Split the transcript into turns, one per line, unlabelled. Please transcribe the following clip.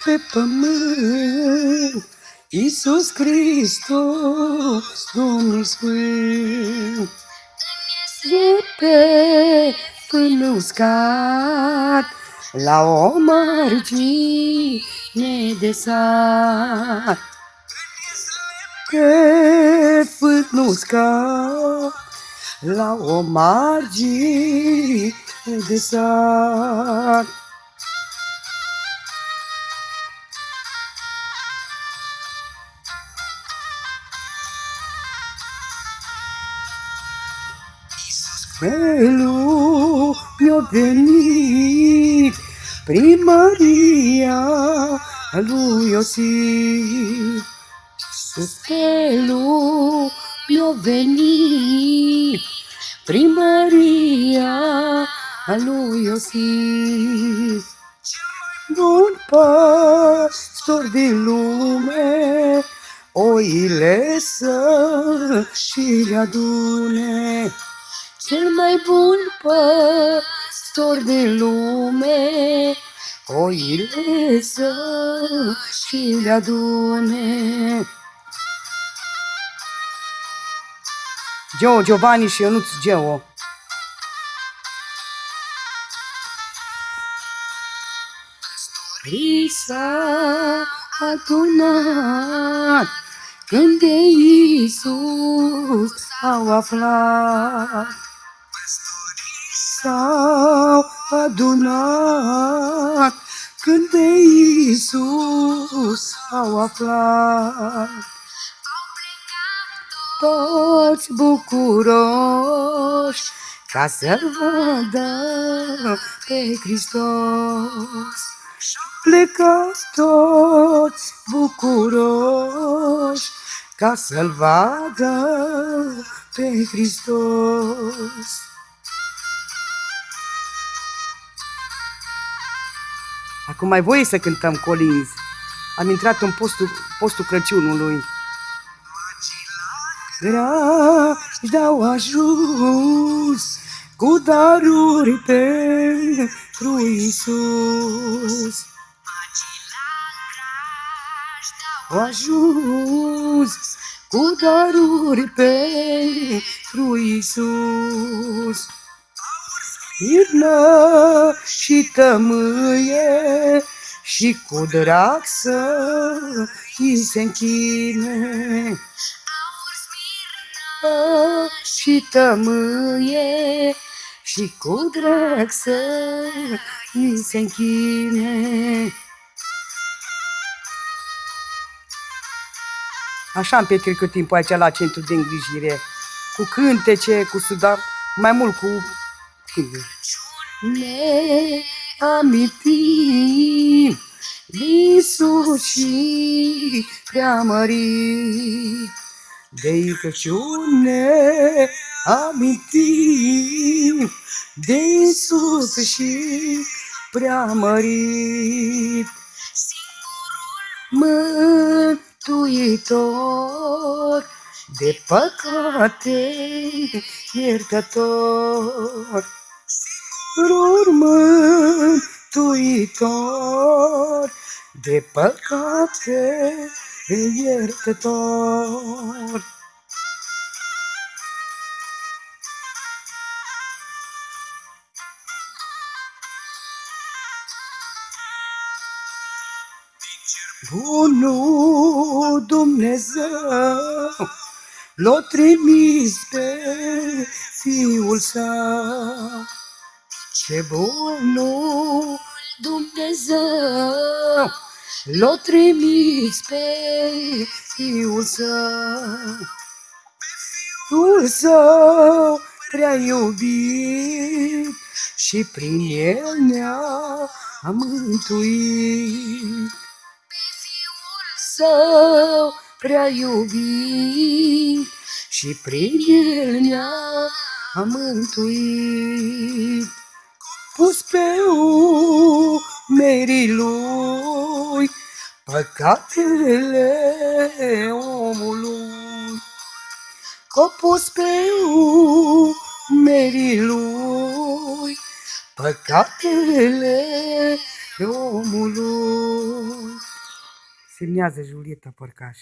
pe pământ, Iisus Hristos, Domnul Sfânt. E pe până uscat, la o margine de sat. Pe până uscat, la o margine de sat. Felul mi-a venit primăria lui Iosif. Sus felul mi-a venit primăria lui Iosif. Un păstor din lume, oile să și-le adune. Cel mai bun păstor din lume, oile să și-le adune. Geo Giovanni și Ionuț Geo. Păstorii s-au adunat când de Iisus au aflat. S-au adunat când de Iisus au aflat. Toți bucuroși ca să-L vadă pe Hristos. Plecați toți bucuroși ca să-L vadă pe Hristos. Acum mai voie să cântăm colinzi. Am intrat în postul Crăciunului. Dragi dau ajuns cu daruri pentru Iisus. Dau ajuns cu daruri pentru Iisus. Irnă și tămâie și cu drag să-i se închine. Și tămâie și cu drag să-i se închine. Așa am petrecut timpul aici la centru de îngrijire, cu cântece, cu sudar, mai mult cu cântece. Ne amintim Iisus și preamărit, de Crăciun ne amintim de Iisus și preamărit. Mântuitor, de păcate iertător. Singurul mântuitor, de păcate iertător. Bunul Dumnezeu l-a trimis pe Fiul Său. Ce bunul Dumnezeu l-a trimis pe Fiul Său. Fiul Său prea iubit și prin El ne-a mântuit. Său prea iubit și prin El ne-a mântuit. Pus pe umerii Lui păcatele omului. C-a pus pe umerii Lui păcatele omului. Semnează Julieta Părcaș.